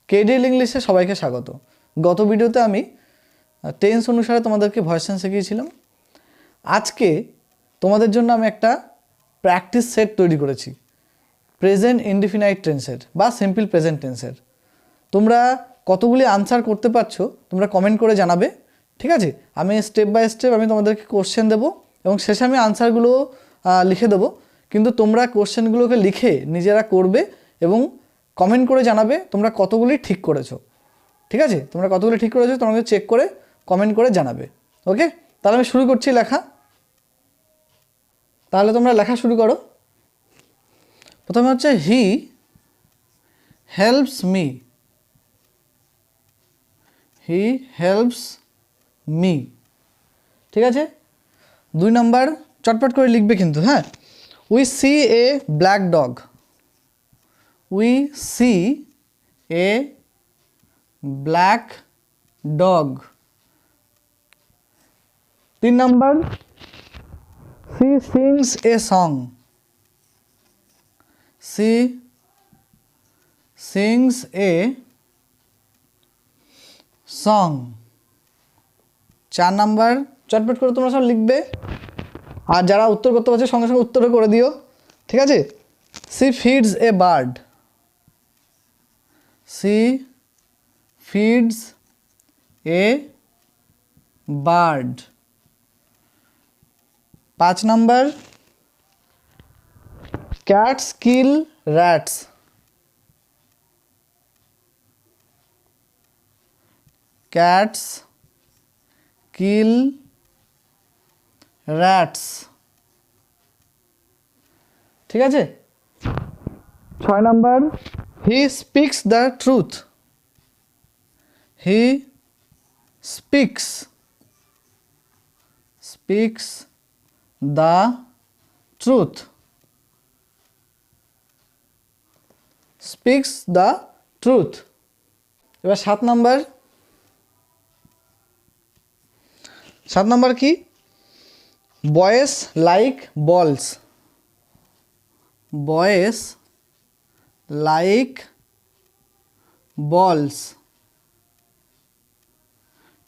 কেডিএল ইংলিশে সবাইকে স্বাগত। গত ভিডিওতে আমি টেন্স অনুসারে তোমাদেরকে ভয়েস টেন্স শিখিয়েছিলাম। আজকে তোমাদের জন্য আমি একটা প্র্যাকটিস সেট তৈরি করেছি প্রেজেন্ট ইনডিফিনাইট টেন্সের বা সিম্পল প্রেজেন্ট টেন্সের। তোমরা কতগুলি আনসার করতে পারছো তোমরা কমেন্ট করে জানাবে, ঠিক আছে? আমি স্টেপ বাই স্টেপ আমি তোমাদেরকে কোশ্চেন দেবো এবং শেষে আমি আনসারগুলো লিখে দেবো, কিন্তু তোমরা কোশ্চেনগুলোকে লিখে নিজেরা করবে এবং কমেন্ট করে জানাবে তোমরা কতগুলি ঠিক করেছো। ঠিক আছে, তোমরা কতগুলি ঠিক করেছো তোমাকে চেক করে কমেন্ট করে জানাবে। ওকে, তাহলে আমি শুরু করছি লেখা। তাহলে তোমরা লেখা শুরু করো। প্রথমে হচ্ছে he helps me. He helps me, ঠিক আছে। 2 নম্বর চটপট করে লিখবে কিন্তু, হ্যাঁ। We see a black dog. We see a black dog. 3 number she sings a song. She sings a song. 4 নম্বর চটপট করে তোমরা সব লিখবে, আর যারা উত্তর করতে পারছে সঙ্গে সঙ্গে উত্তরও করে দিও, ঠিক আছে। she feeds a bird. she feeds a bird. 5 number cats kill rats. cats kill rats, ঠিক আছে। 6 নম্বর he speaks the truth. he speaks the truth. speaks the truth. এবার 7 নম্বর কি? boys like balls. boys like balls,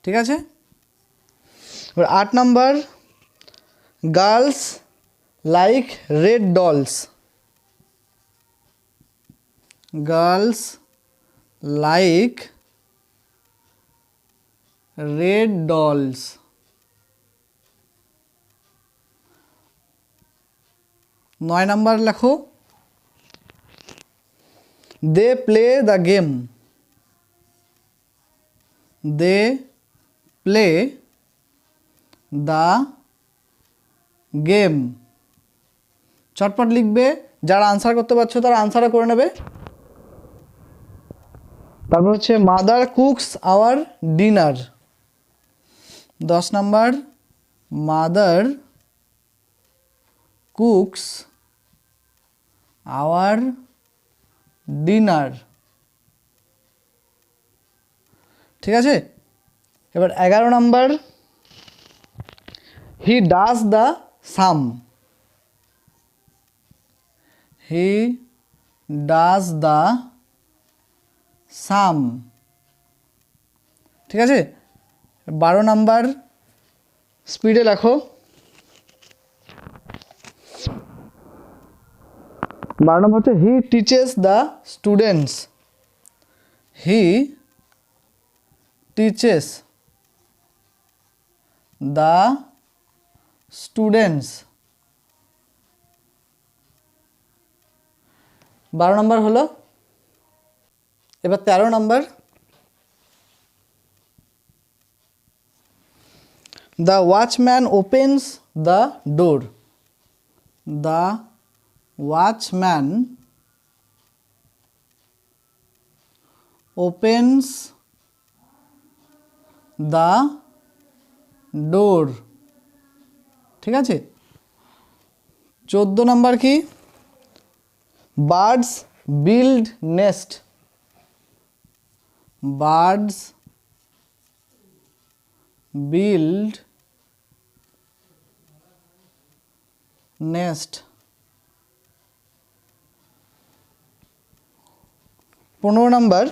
ঠিক আছে। এবার 8 নম্বর girls like red dolls. girls like red dolls. 9 নম্বর লেখো they play the game. they play the game. চটপট লিখবে, যারা answer করতে পারছো তারা আনসারও করে নেবে। তারপর হচ্ছে mother cooks our dinner. 10 number mother cooks our dinner, ঠিক আছে। এবার 11 number he does the sum. He does the sum, ঠিক আছে। 12 নম্বর স্পিডে লেখো। 12 নম্বর হচ্ছে he teaches the students. He teaches the students. 12 number হলো। এবার 13 number the watchman opens the door. The watchman opens the door, ঠিক আছে। 14 নম্বর কি? birds build nest. birds build nest. 15 number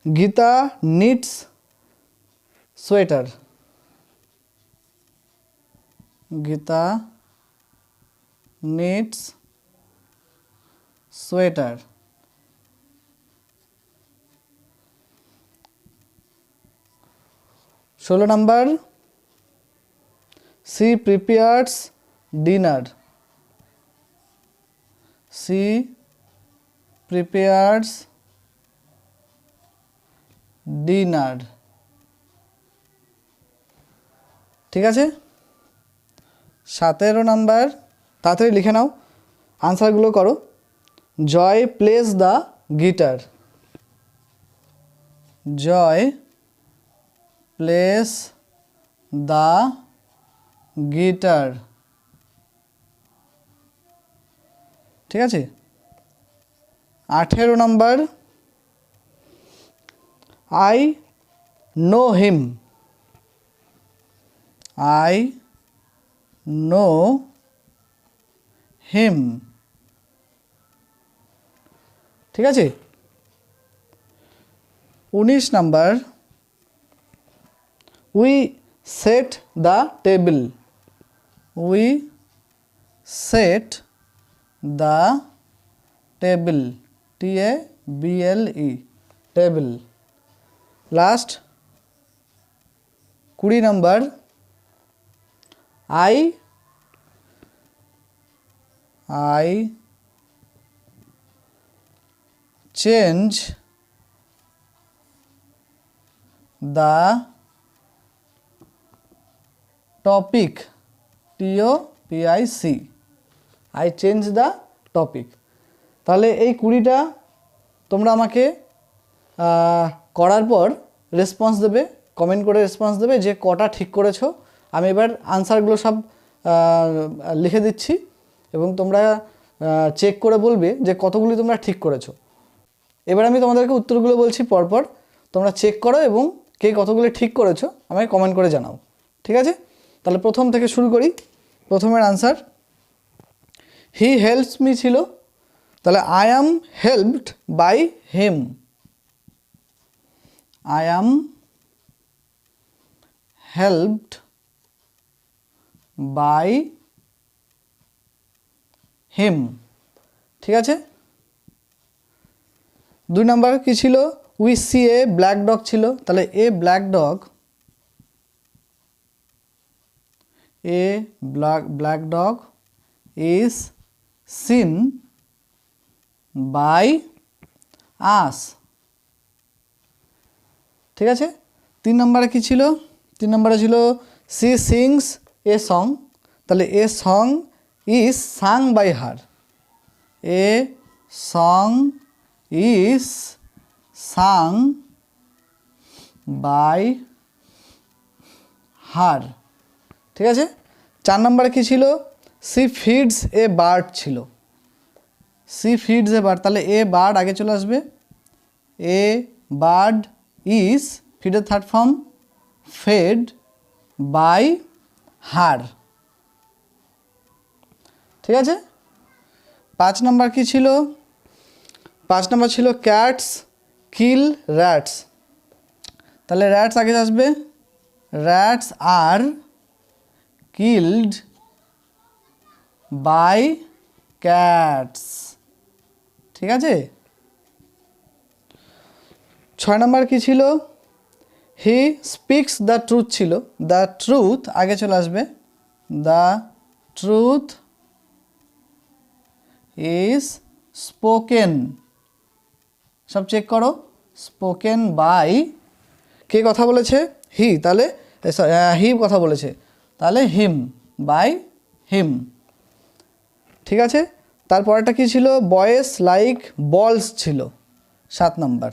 Gita needs sweater. Gita needs sweater. 16 number, she prepares dinner। she prepares dinner। ঠিক আছে। 17 number, তাড়াতাড়ি লিখে নাও, আনসারগুলো করো। Joy plays the guitar. Joy plays the guitar. ঠিক আছে। 18 number, I know him. I know him. ঠিক আছে। 19 number, we set the table. We set the table. TABLE table. Last 20 number, I change the topic. TOPIC I change the topic. তাহলে এই 20টা তোমরা আমাকে করার পর রেসপন্স দেবে, কমেন্ট করে রেসপন্স দেবে যে কটা ঠিক করেছো। আমি এবার আনসারগুলো সব লিখে দিচ্ছি এবং তোমরা চেক করে বলবে যে কতগুলি তোমরা ঠিক করেছো। এবার আমি তোমাদেরকে উত্তরগুলো বলছি পরপর, তোমরা চেক করো এবং কে কতগুলো ঠিক করেছো আমাকে কমেন্ট করে জানাও। ঠিক আছে। তাহলে প্রথম থেকে শুরু করি। প্রথমের আনসার, হি হেল্পস মি ছিল, তাহলে I am helped by him. I am helped by him. ঠিক আছে। 2 নাম্বার কি ছিল, we see a black dog ছিল, তাহলে a black dog, a black dog is seen by us. ঠিক আছে। 3 নম্বরে কি ছিল, 3 নম্বরে ছিল সি সিংস এ সং, তাহলে a song is sung by her. A song is sung by her. ঠিক আছে। 4 নম্বরে কি ছিল, সি ফিডস এ বার্ড ছিল। সি ফিডস এ বার্ড, তাহলে এ বার্ড আগে চলে আসবে। এ বার্ড ইজ ফিডের third form fed by her. ঠিক আছে। 5 নম্বর কি ছিল, 5 নম্বর ছিল ক্যাটস কিল র্যাটস, তাহলে র্যাটস আগে আসবে। Rats are killed by cats. ঠিক আছে। 6 নম্বর কি ছিল, হি স্পিক্স দ্য ট্রুথ ছিল, দ্য ট্রুথ আগে চলে আসবে। দ্য ট্রুথ ইজ স্পোকেন, সব চেক করো, স্পোকেন বাই, কে কথা বলেছে, হি, তাহলে হি কথা বলেছে, তাহলে হিম, বাই হিম। ঠিক আছে। তারপরটা কি ছিল, বয়েস লাইক বলস ছিল 7 নম্বর,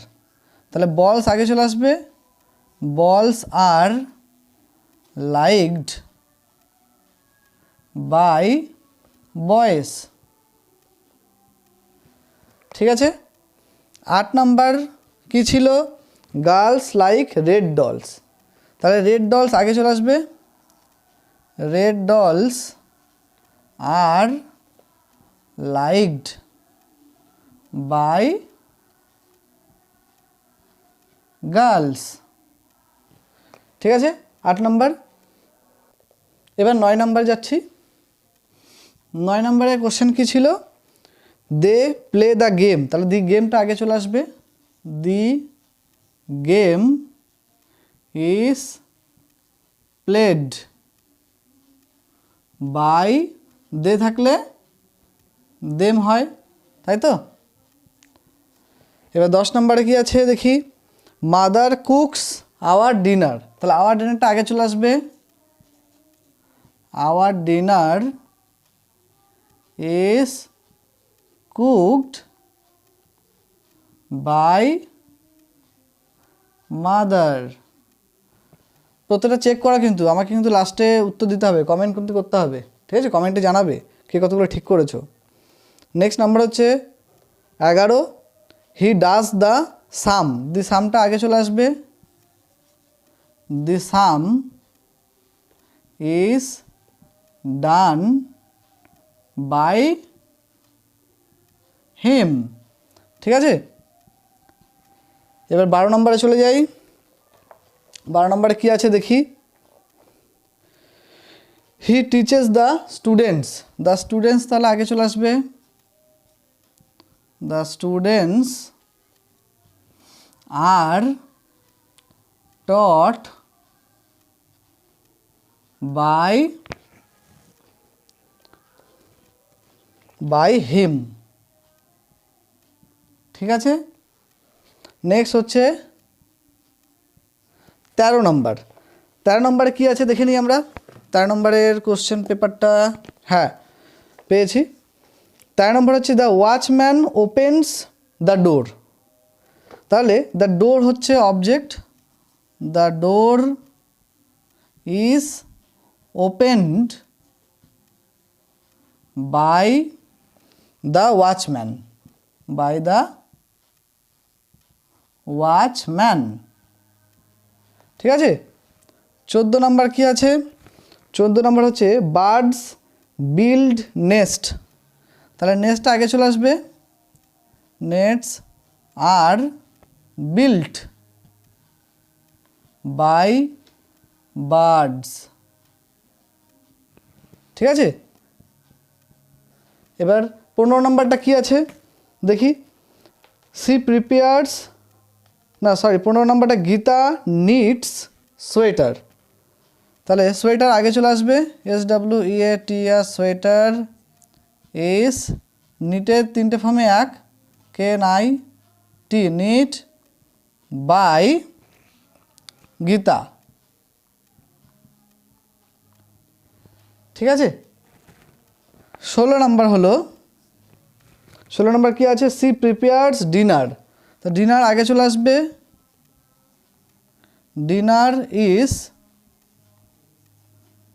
তাহলে বলস আগে চলে আসবে। বলস আর লাইকড বাই বয়েস। ঠিক আছে। 8 নাম্বার কি ছিল, গার্লস লাইক রেড ডলস, তাহলে রেড ডলস আগে চলে আসবে। Red dolls are liked by girls. ঠিক আছে, 8 নম্বর। এবার 9 নম্বর যাচ্ছি। 9 নম্বরের কোশ্চেন কী ছিল? They play the game. তাহলে দি গেমটা আগে চলে আসবে। The game is played by, they থাকলে দেম হয়, তাই তো? এবার 10 নম্বরে কি আছে দেখি, মাদার কুকস আওয়ার ডিনার। তাহলে আওয়ার ডিনারটা আগে চলে আসবে। Our dinner is cooked by mother. প্রত্যেকটা চেক করা, কিন্তু আমাকে কিন্তু লাস্টে উত্তর দিতে হবে, কমেন্ট কিন্তু করতে হবে। ঠিক আছে, কমেন্টে জানাবে কে কতগুলো ঠিক করেছো। নেক্সট নাম্বার হচ্ছে 11, হি ডাজ দ্য সাম। দি সামটা আগে চলে আসবে। The sum is done by him. ঠিক আছে, এবার 12 নম্বরে চলে যাই। 12 নম্বরে কী আছে দেখি, he teaches the students. The students তাহলে আগে চলে আসবে। The students are taught by him. ঠিক আছে, নেক্সট হচ্ছে 13 নম্বর। 13 নম্বরে কী আছে দেখে নিই আমরা। 13 নম্বরের কোশ্চেন পেপারটা, হ্যাঁ পেয়েছি। 13 নম্বর হচ্ছে the watchman opens the door. তাহলে দ্য ডোর হচ্ছে object, the door is opened by the watchman, by the watchman. ঠিক আছে, 14 নম্বর কি আছে? 14 নম্বর হচ্ছে বার্ডস বিল্ড নেস্ট। তাহলে নেস্টটা আগে চলে আসবে। Nests are built by birds. ঠিক আছে, এবার 15 নম্বরটা কি আছে দেখি, সি প্রিপেয়ার্স, না সরি 15 নম্বরটা গীতা নিডস সোয়েটার। তাহলে সোয়েটার আগে চলে আসবে। SWEATER সোয়েটার ইজ নিটের 3টে ফর্মে 1, KNIT নিট বাই গীতা। ঠিক আছে, 16 নম্বর হলো, 16 নম্বর কি আছে, সি প্রিপেয়ার্স ডিনার। তো ডিনার আগে চলে আসবে। Dinner is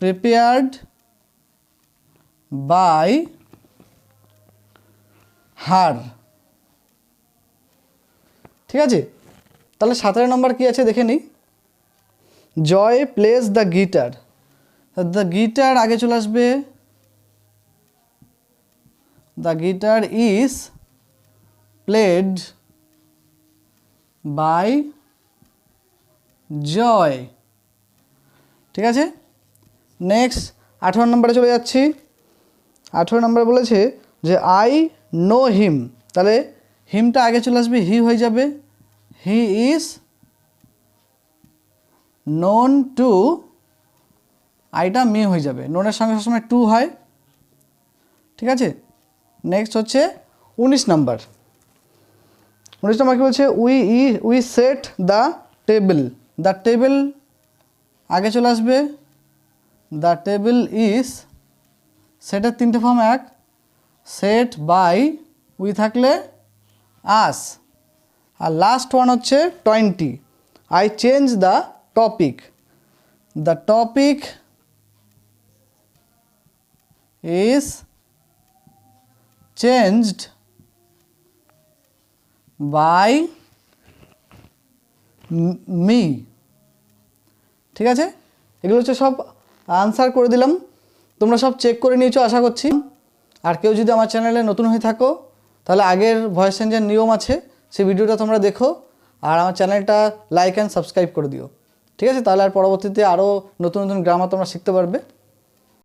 prepared by her. ঠিক আছে, তাহলে 17 নম্বর কি আছে দেখে নিই, Joy plays the guitar. The guitar আগে চলে আসবে। The guitar is played by Joy. ঠিক আছে, নেক্সট 18 নম্বরে চলে যাচ্ছি। 18 নম্বরে বলেছে যে আই নো হিম। তাহলে হিমটা আগে চলে আসবে, হি হয়ে যাবে। হি ইজ নোন টু, আইটা মি হয়ে যাবে, নোনের সঙ্গে সবসময় টু হয়। ঠিক আছে, নেক্সট হচ্ছে 19 নম্বর। 19 নম্বর কি বলছে, we set the table. The table আগে চলে আসবে। দ্য টেবিল ইজ, সেটের 3টে ফর্ম 1, সেট বাই উই থাকলে আস। আর লাস্ট ওয়ান হচ্ছে 20, I change the topic. The topic is changed by me. ঠিক আছে, এগুলো হচ্ছে সব আনসার করে দিলাম। তোমরা সব চেক করে নিয়েছো আশা করছি। আর কেউ যদি আমার চ্যানেলে নতুন হয়ে থাকো, তাহলে আগের ভয়েস চেঞ্জের নিয়ম আছে, সেই ভিডিওটা তোমরা দেখো। আর আমার চ্যানেলটা লাইক অ্যান্ড সাবস্ক্রাইব করে দিও। ঠিক আছে, তাহলে আর পরবর্তীতে আরও নতুন নতুন গ্রামার তোমরা শিখতে পারবে।